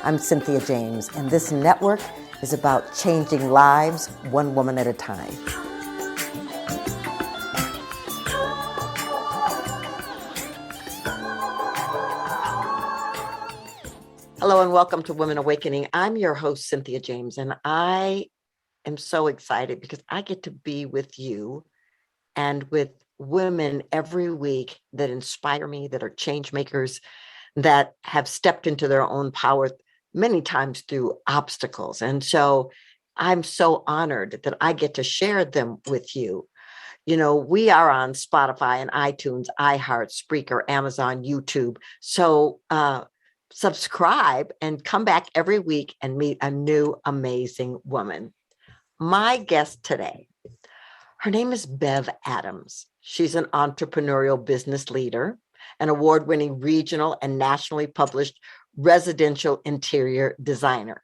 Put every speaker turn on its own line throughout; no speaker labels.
I'm Cynthia James, and this network is about changing lives one woman at a time. Hello and welcome to Women Awakening. I'm your host, Cynthia James, and I am so excited because I get to be with you and with women every week that inspire me, that are change makers, that have stepped into their own power many times through obstacles. And so I'm so honored that I get to share them with you. You know, we are on Spotify and iTunes, iHeart, Spreaker, Amazon, YouTube. So subscribe and come back every week and meet a new amazing woman. My guest today, her name is Bev Adams. She's an entrepreneurial business leader, an award-winning regional and nationally published residential interior designer.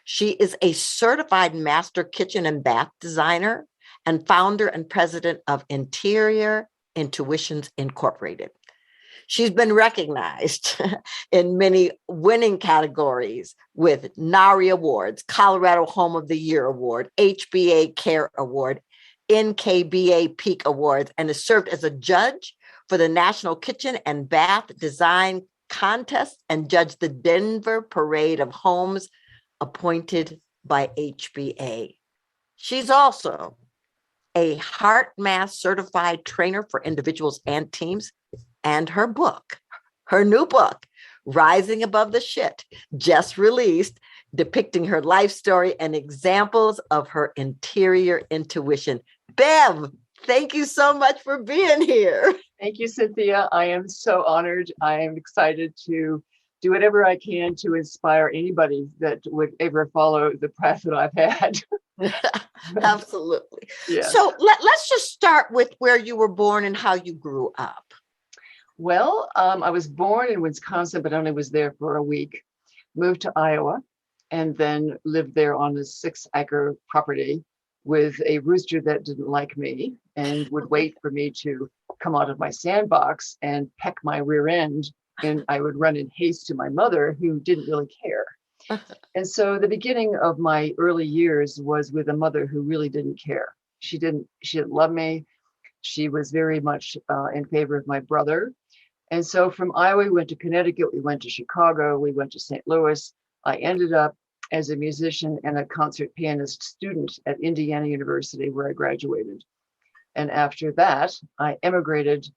She is a certified master kitchen and bath designer and founder and president of Interior Intuitions Incorporated. She's been recognized in many winning categories with Nari Awards, Colorado Home of the Year Award, HBA Care Award, NKBA Peak Awards, and has served as a judge for the National Kitchen and Bath Design Contest and judged the Denver Parade of Homes appointed by HBA. She's also a HeartMath Certified trainer for individuals and teams. And her new book, Rising Above the Shit, just released, depicting her life story and examples of her interior intuition. Bev, thank you so much for being here.
Thank you, Cynthia. I am so honored. I am excited to do whatever I can to inspire anybody that would ever follow the path that I've had.
Absolutely.
Yeah.
So let's just start with where you were born and how you grew up.
Well, I was born in Wisconsin, but only was there for a week. Moved to Iowa and then lived there on a 6-acre property with a rooster that didn't like me and would wait for me to come out of my sandbox and peck my rear end. And I would run in haste to my mother, who didn't really care. And so the beginning of my early years was with a mother who really didn't care. She didn't love me. She was very much in favor of my brother. And so from Iowa, we went to Connecticut, we went to Chicago, we went to St. Louis. I ended up as a musician and a concert pianist student at Indiana University, where I graduated. And after that, I emigrated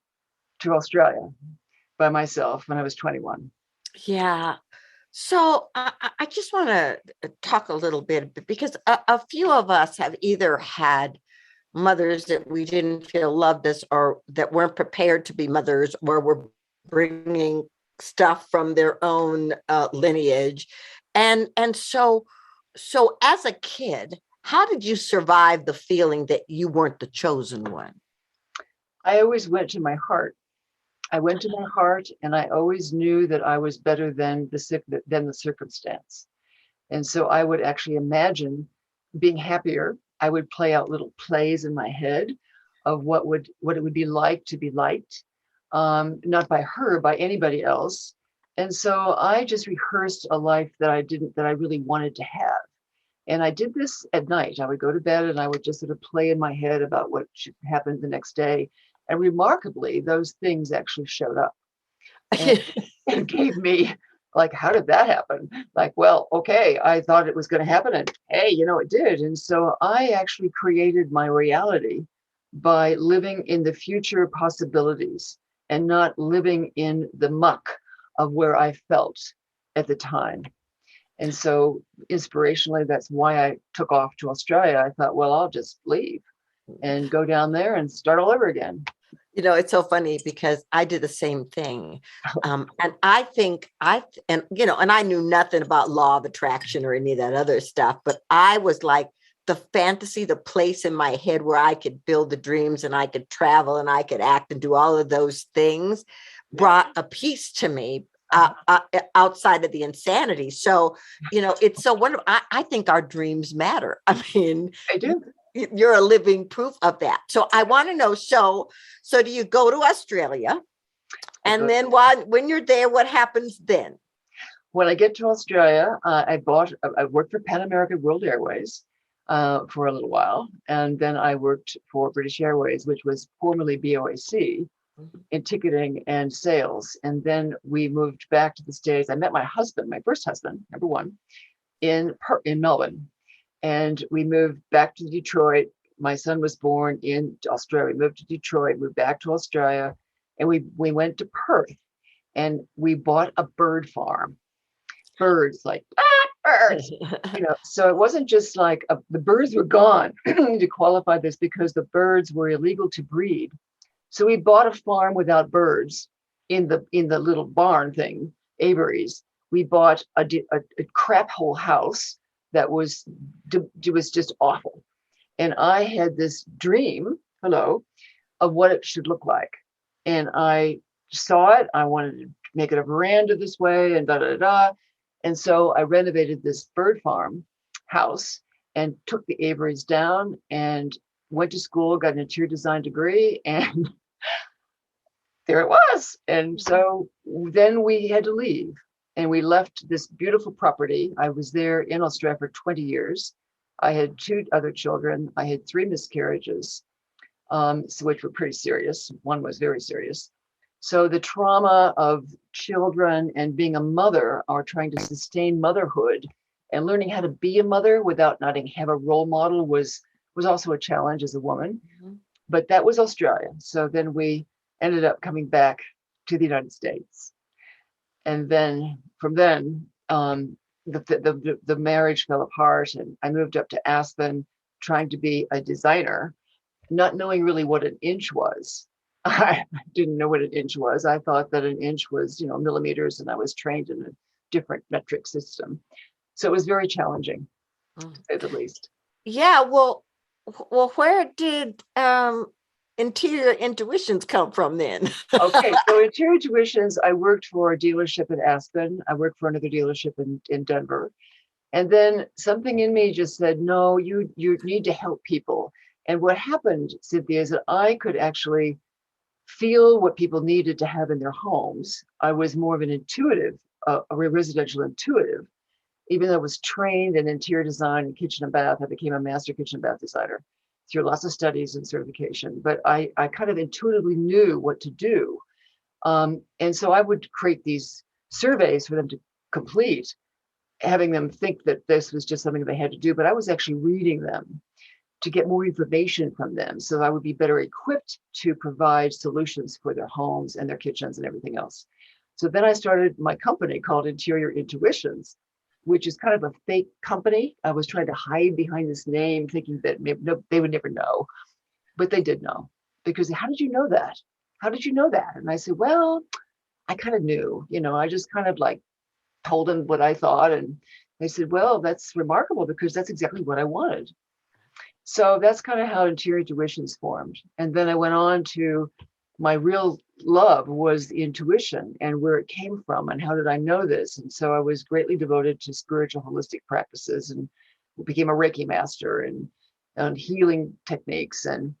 to Australia by myself when I was 21.
Yeah. So I just want to talk a little bit, because a few of us have either had mothers that we didn't feel loved us, or that weren't prepared to be mothers, or were bringing stuff from their own lineage. And so as a kid, how did you survive the feeling that you weren't the chosen one?
I always went to my heart. I went to my heart, and I always knew that I was better than the circumstance. And so I would actually imagine being happier. I would play out little plays in my head of what it would be like to be liked, not by her, by anybody else. And so I just rehearsed a life that I really wanted to have. And I did this at night. I would go to bed and I would just sort of play in my head about what should happen the next day. And remarkably, those things actually showed up and gave me, like, how did that happen? Like, well, okay, I thought it was going to happen, and hey, it did. And so I actually created my reality by living in the future possibilities and not living in the muck of where I felt at the time. And so inspirationally, that's why I took off to Australia. I thought, well, I'll just leave and go down there and start all over again.
It's so funny because I did the same thing. And I think and I knew nothing about law of attraction or any of that other stuff, but I was like, the fantasy, the place in my head where I could build the dreams and I could travel and I could act and do all of those things brought a peace to me outside of the insanity. So, it's so wonderful. I think our dreams matter. I mean,
I do.
You're a living proof of that. So I want to know, so do you go to Australia? And then when you're there, what happens then?
when I get to Australia, I worked for Pan American World Airways for a little while. And then I worked for British Airways, which was formerly BOAC, in ticketing and sales. And then we moved back to the States. I met my husband, my first husband, number one, in Melbourne. And we moved back to Detroit. My son was born in Australia. We moved to Detroit, moved back to Australia, and we went to Perth, and we bought a bird farm. Birds, like birds, So it wasn't just like the birds were gone. To qualify this, because the birds were illegal to breed. So we bought a farm without birds in the little barn thing, aviaries. We bought a crap hole house that was just awful. And I had this dream, of what it should look like. And I saw it. I wanted to make it a veranda this way and da da da. And so I renovated this bird farm house and took the aviaries down and went to school, got an interior design degree, and there it was. And so then we had to leave, and we left this beautiful property. I was there in Australia for 20 years. I had 2 other children. I had 3 miscarriages, which were pretty serious. One was very serious. So the trauma of children and being a mother, or trying to sustain motherhood and learning how to be a mother without not have a role model was also a challenge as a woman. Mm-hmm. But that was Australia. So then we ended up coming back to the United States. And then from then, the marriage fell apart, and I moved up to Aspen trying to be a designer, not knowing really what an inch was. I didn't know what an inch was. I thought that an inch was, millimeters, and I was trained in a different metric system. So it was very challenging, to say the least.
Yeah, well, where did Interior Intuitions come from then?
Okay, so Interior Intuitions, I worked for a dealership in Aspen. I worked for another dealership in Denver. And then something in me just said, no, you need to help people. And what happened, Cynthia, is that I could actually feel what people needed to have in their homes. I was more of an intuitive, a residential intuitive. Even though I was trained in interior design and kitchen and bath, I became a master kitchen and bath designer through lots of studies and certification. But I kind of intuitively knew what to do. And so I would create these surveys for them to complete, having them think that this was just something they had to do. But I was actually reading them to get more information from them, so I would be better equipped to provide solutions for their homes and their kitchens and everything else. So then I started my company called Interior Intuitions, which is kind of a fake company. I was trying to hide behind this name, thinking that maybe they would never know, but they did know, because how did you know that? How did you know that? And I said, well, I kind of knew, I just kind of like told them what I thought. And they said, well, that's remarkable, because that's exactly what I wanted. So that's kind of how Interior Intuitions formed. And then I went on to my real love was the intuition and where it came from and how did I know this. And so I was greatly devoted to spiritual holistic practices and became a Reiki master and healing techniques, and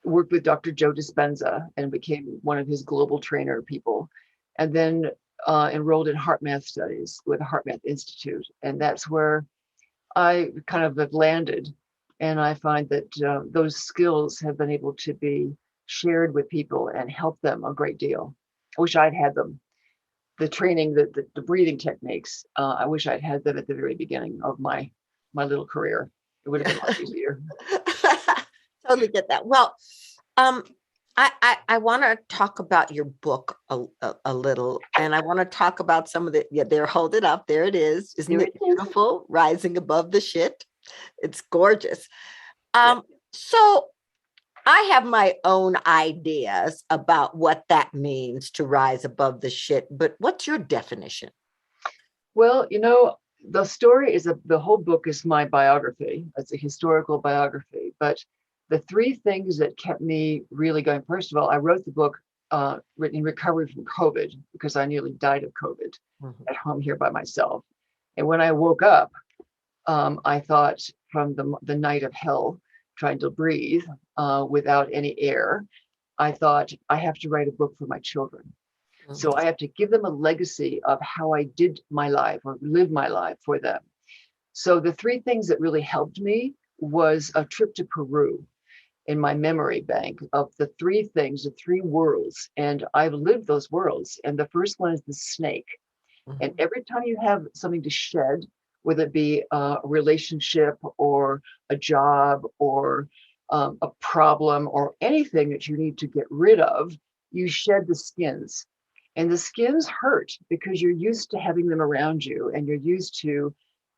worked with Dr. Joe Dispenza and became one of his global trainer people. And then enrolled in HeartMath studies with the HeartMath Institute. And that's where I kind of have landed. And I find that those skills have been able to be shared with people and help them a great deal. I wish I'd had them. The training, the breathing techniques, I wish I'd had them at the very beginning of my little career. It would have been a lot easier.
Totally get that. Well, I want to talk about your book a little, and I want to talk about some of there, hold it up. There it is. Isn't it beautiful? Rising above the shit. It's gorgeous. So I have my own ideas about what that means to rise above the shit, but what's your definition?
Well, the story is the whole book is my biography. It's a historical biography, but the 3 things that kept me really going, first of all, I wrote the book written in recovery from COVID, because I nearly died of COVID at home here by myself. And when I woke up, I thought, from the night of hell, trying to breathe without any air, I thought, I have to write a book for my children. So I have to give them a legacy of how I did my life or lived my life for them. So the three things that really helped me was a trip to Peru in my memory bank of the three things, the three worlds. And I've lived those worlds. And the first one is the snake. And every time you have something to shed, whether it be a relationship or a job or a problem or anything that you need to get rid of, you shed the skins. And the skins hurt because you're used to having them around you and you're used to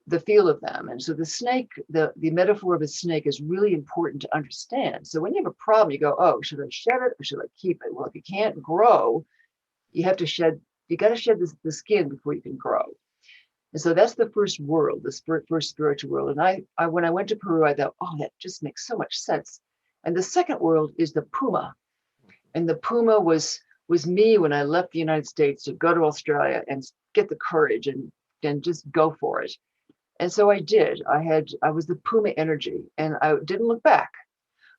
the feel of them. And so the snake, the metaphor of a snake is really important to understand. So when you have a problem, you go, oh, should I shed it or should I keep it? Well, if you can't grow, you have to shed, you got to shed the skin before you can grow. And so that's the first world, the first spiritual world. And I when I went to Peru, I thought, oh, that just makes so much sense. And the second world is the puma. And the puma was me when I left the United States to go to Australia and get the courage and just go for it. And so I did. I was the puma energy and I didn't look back.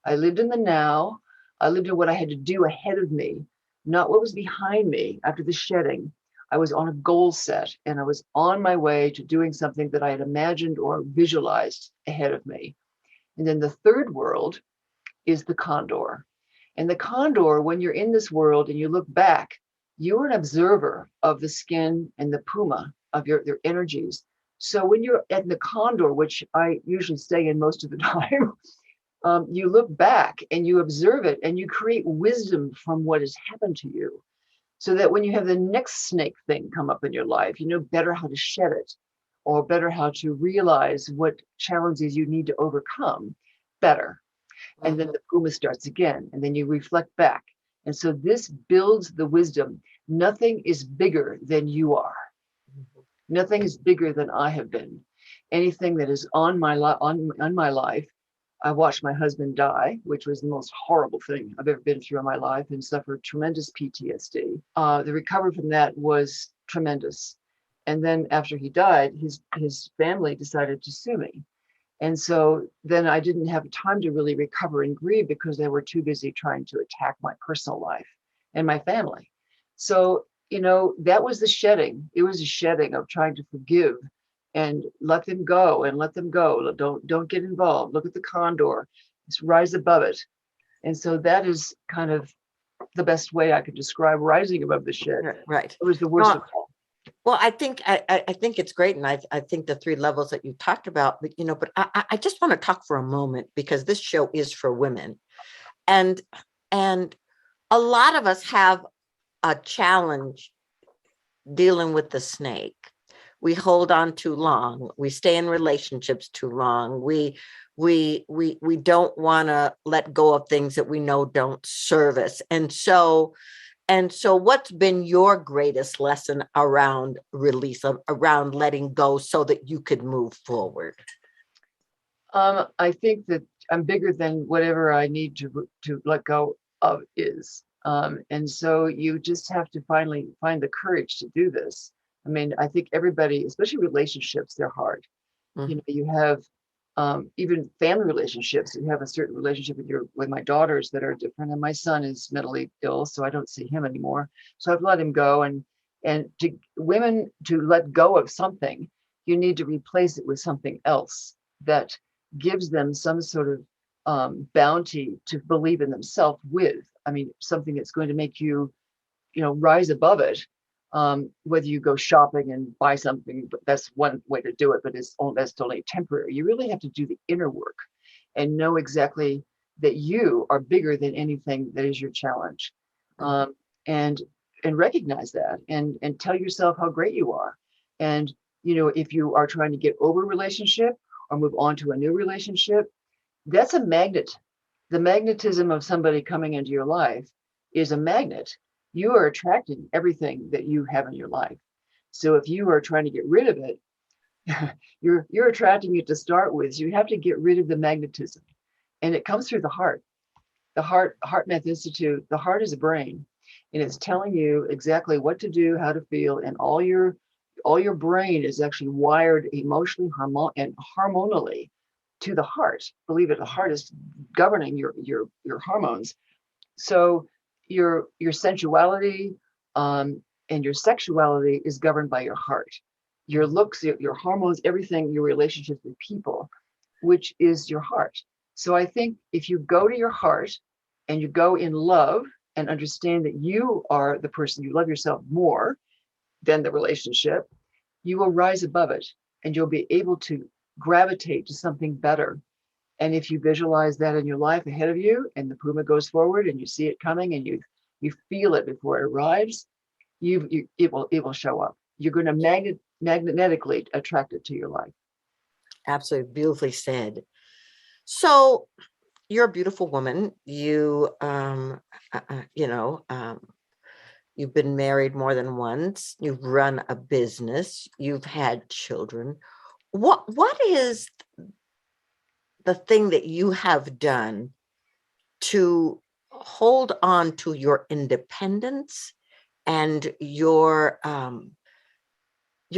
I lived in the now. I lived in what I had to do ahead of me, not what was behind me after the shedding. I was on a goal set and I was on my way to doing something that I had imagined or visualized ahead of me. And then the third world is the condor. And the condor, when you're in this world and you look back, you're an observer of the skin and the puma of your energies. So when you're at the condor, which I usually stay in most of the time, you look back and you observe it and you create wisdom from what has happened to you. So that when you have the next snake thing come up in your life, you know better how to shed it or better how to realize what challenges you need to overcome better. And then the puma starts again, and then you reflect back. And so this builds the wisdom. Nothing is bigger than you are. Nothing is bigger than I have been. Anything that is on my life, I watched my husband die, which was the most horrible thing I've ever been through in my life, and suffered tremendous PTSD. The recovery from that was tremendous. And then after he died, his family decided to sue me. And so then I didn't have time to really recover and grieve because they were too busy trying to attack my personal life and my family. So, you know, that was the shedding. It was a shedding of trying to forgive and let them go and let them go. Don't get involved. Look at the condor. Just rise above it. And so that is kind of the best way I could describe rising above the shed.
Right.
It was the worst of all.
Well, I think it's great, and I think the three levels that you talked about, but I just want to talk for a moment because this show is for women, and a lot of us have a challenge dealing with the snake. We hold on too long. We stay in relationships too long. We don't want to let go of things that we know don't serve us, and so what's been your greatest lesson around release, around letting go so that you could move forward?
I think that I'm bigger than whatever I need to let go of is. And so you just have to finally find the courage to do this. I mean, I think everybody, especially relationships, they're hard. You know, you have even family relationships. You have a certain relationship with my daughters that are different, and my son is mentally ill, so I don't see him anymore. So I've let him go. And to women to let go of something, you need to replace it with something else that gives them some sort of bounty to believe in themselves with. I mean, something that's going to make you, rise above it. Whether you go shopping and buy something, but that's one way to do it, but that's totally temporary. You really have to do the inner work and know exactly that you are bigger than anything that is your challenge. And recognize that and tell yourself how great you are. And, if you are trying to get over a relationship or move on to a new relationship, that's a magnet. The magnetism of somebody coming into your life is a magnet. You are attracting everything that you have in your life. So if you are trying to get rid of it, you're attracting it to start with. So you have to get rid of the magnetism. And it comes through the heart. The HeartMath Institute, the heart is a brain. And it's telling you exactly what to do, how to feel, and all your brain is actually wired emotionally and hormonally to the heart. Believe it, the heart is governing your hormones. So your sensuality, And your sexuality is governed by your heart, your looks, your hormones, everything, your relationships with people, which is your heart. So I think if you go to your heart and you go in love and understand that you are the person, you love yourself more than the relationship, you will rise above it and you'll be able to gravitate to something better. And if you visualize that in your life ahead of you and the puma goes forward and you see it coming and you feel it before it arrives, it will show up. You're going to magnetically attract it to your life.
Absolutely beautifully said. So you're a beautiful woman. You've been married more than once. You've run a business. You've had children. What is the thing that you have done to hold on to your independence and your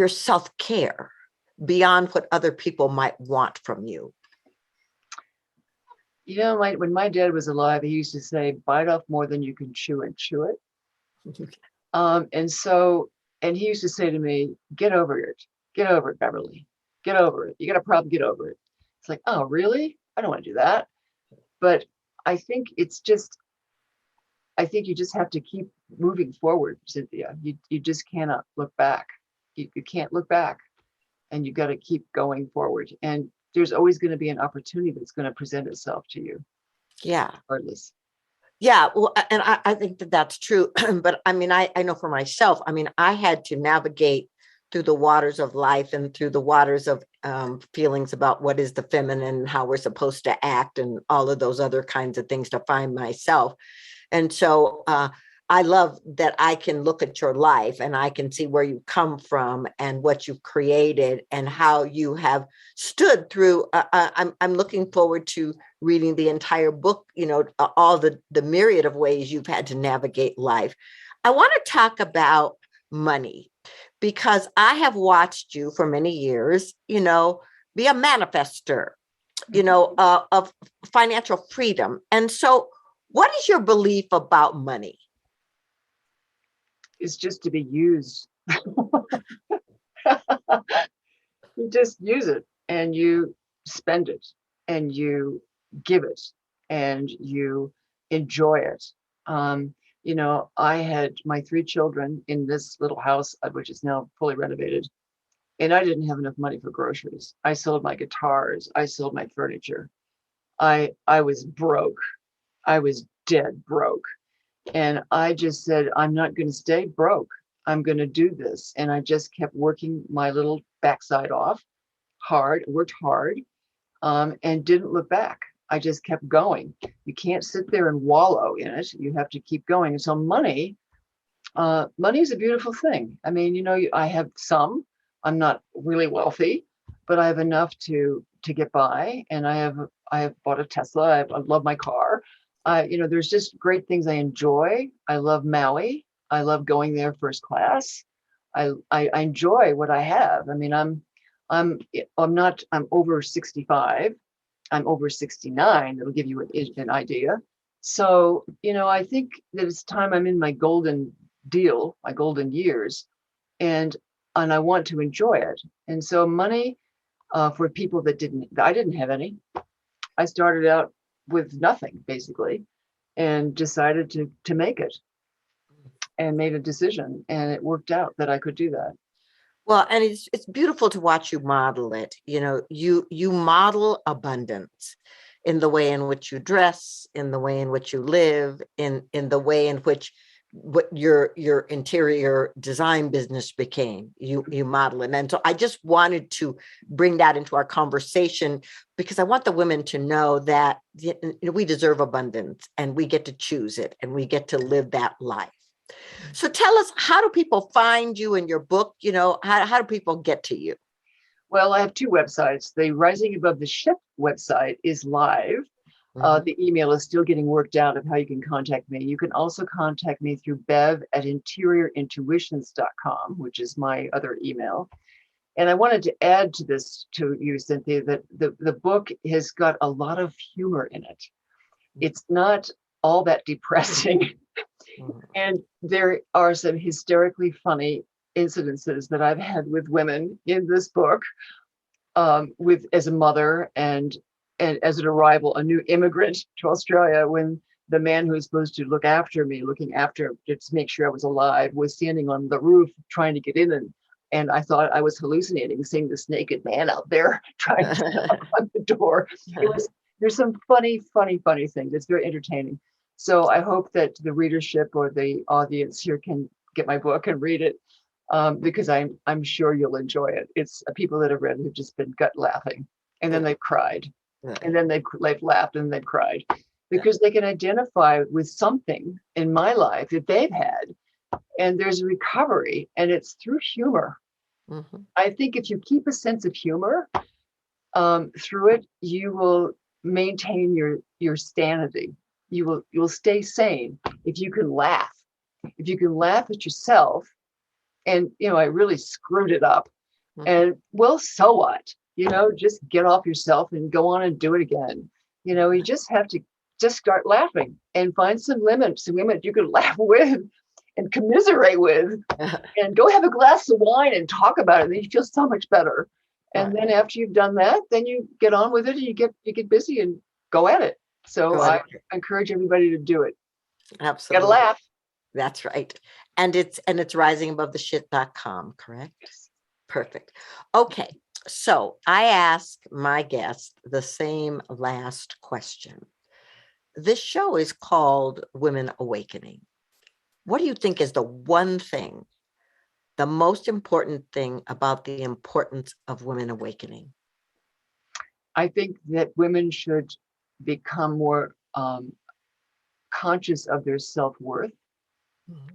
self-care beyond what other people might want from you?
You know, when my dad was alive, he used to say, bite off more than you can chew and chew it. And he used to say to me, get over it, Beverly, get over it. You got a problem, get over it. It's like, oh, really? I don't want to do that. But I think you just have to keep moving forward, Cynthia. You just cannot look back. You can't look back, and you got to keep going forward. And there's always going to be an opportunity that's going to present itself to you.
Yeah.
Regardless.
Yeah. Well, and I think that that's true. But I mean, I know for myself, I mean, I had to navigate through the waters of life and through the waters of feelings about what is the feminine, how we're supposed to act, and all of those other kinds of things to find myself. And so I love that I can look at your life and I can see where you come from and what you've created and how you have stood through. I'm looking forward to reading the entire book, all the myriad of ways you've had to navigate life. I want to talk about money because I have watched you for many years, be a manifester, of financial freedom. And so what is your belief about money?
It's just to be used. You just use it and you spend it and you give it and you enjoy it. I had my 3 children in this little house, which is now fully renovated, and I didn't have enough money for groceries. I sold my guitars. I sold my furniture. I was broke. I was dead broke. And I just said, I'm not going to stay broke. I'm going to do this. And I just kept working my little backside off worked hard, and didn't look back. I just kept going. You can't sit there and wallow in it. You have to keep going. And so money is a beautiful thing. I mean, I have some. I'm not really wealthy, but I have enough to get by. And I have bought a Tesla. I love my car. There's just great things I enjoy. I love Maui. I love going there first class. I enjoy what I have. I mean, I'm over 65. I'm over 69. That'll give you an idea. So, I think that it's time I'm in my golden years, and I want to enjoy it. And so money, for people I didn't have any. I started out with nothing basically, and decided to make it, and made a decision, and it worked out that I could do that.
Well, and it's beautiful to watch you model it. You model abundance in the way in which you dress, in the way in which you live, in the way in which what your interior design business became. You model it. And so I just wanted to bring that into our conversation because I want the women to know that we deserve abundance and we get to choose it and we get to live that life. So tell us, how do people find you in your book? How do people get to you?
Well, I have 2 websites. The Rising Above the Ship website is live. Mm-hmm. The email is still getting worked out of how you can contact me. You can also contact me through Bev at interiorintuitions.com, which is my other email. And I wanted to add to this to you, Cynthia, that the book has got a lot of humor in it. It's not all that depressing.
Mhm.
And there are some hysterically funny incidences that I've had with women in this book, with as a mother and as an arrival, a new immigrant to Australia, when the man who was supposed to look after me, looking after just to make sure I was alive, was standing on the roof trying to get in, and I thought I was hallucinating, seeing this naked man out there trying to knock on the door. There's some funny things. It's very entertaining. So I hope that the readership or the audience here can get my book and read it, because I'm sure you'll enjoy it. It's people that have read it have just been gut laughing, and then they've cried, and then they've laughed and they've cried, because they can identify with something in my life that they've had, and there's recovery, and it's through humor.
Mm-hmm.
I think if you keep a sense of humor through it, you will maintain your sanity. You'll stay sane if you can laugh. If you can laugh at yourself, and I really screwed it up, and well, so what? Just get off yourself and go on and do it again. You just have to just start laughing and find some women you can laugh with and commiserate with, and go have a glass of wine and talk about it. And then you feel so much better. And then after you've done that, then you get on with it, and you get busy and go at it. So I encourage everybody to do it.
Absolutely.
Gotta laugh.
That's right. And it's risingabovetheshit.com, correct?
Yes.
Perfect. Okay. So I ask my guest the same last question. This show is called Women Awakening. What do you think is the one thing, the most important thing about the importance of women awakening?
I think that women should become more conscious of their self-worth. Mm-hmm.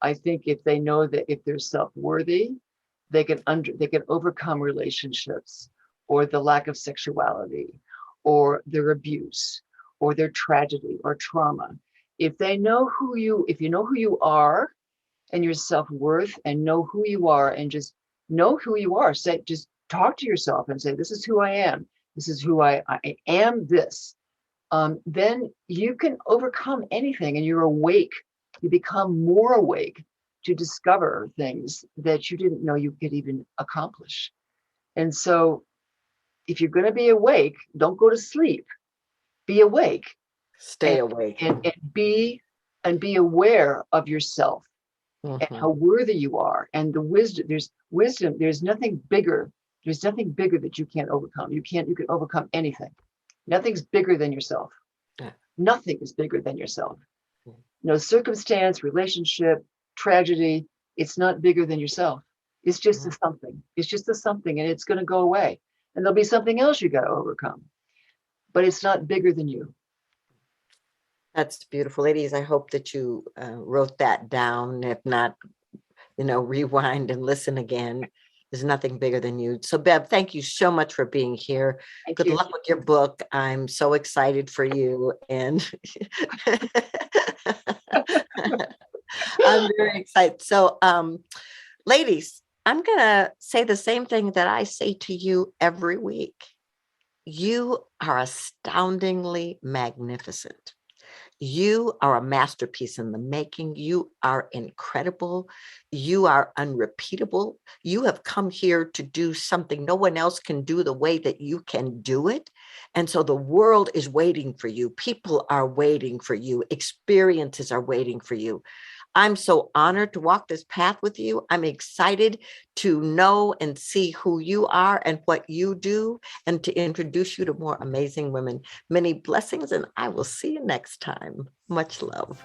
I think if they know that if they're self-worthy, they can overcome relationships, or the lack of sexuality, or their abuse, or their tragedy or trauma. If you know who you are, and your self-worth, and know who you are, and just know who you are, just talk to yourself and say, this is who I am. This is who I am. This. Then you can overcome anything, and you're awake. You become more awake to discover things that you didn't know you could even accomplish. And so if you're going to be awake, don't go to sleep. Be awake.
Stay awake.
And be aware of yourself, and how worthy you are, and the wisdom. There's wisdom. There's nothing bigger. There's nothing bigger that you can't overcome. You can overcome anything. Nothing's bigger than yourself. Yeah. Nothing is bigger than yourself. No circumstance, relationship, tragedy, it's not bigger than yourself. It's just a something. It's just a something, and it's going to go away. And there'll be something else you got to overcome. But it's not bigger than you.
That's beautiful. Ladies, I hope that you wrote that down. If not, rewind and listen again. There's nothing bigger than you. So Bev, thank you so much for being here. Good luck with your book. I'm so excited for you. And I'm very excited. So ladies, I'm going to say the same thing that I say to you every week. You are astoundingly magnificent. You are a masterpiece in the making. You are incredible. You are unrepeatable. You have come here to do something no one else can do the way that you can do it. And so the world is waiting for you. People are waiting for you. Experiences are waiting for you. I'm so honored to walk this path with you. I'm excited to know and see who you are and what you do, and to introduce you to more amazing women. Many blessings, and I will see you next time. Much love.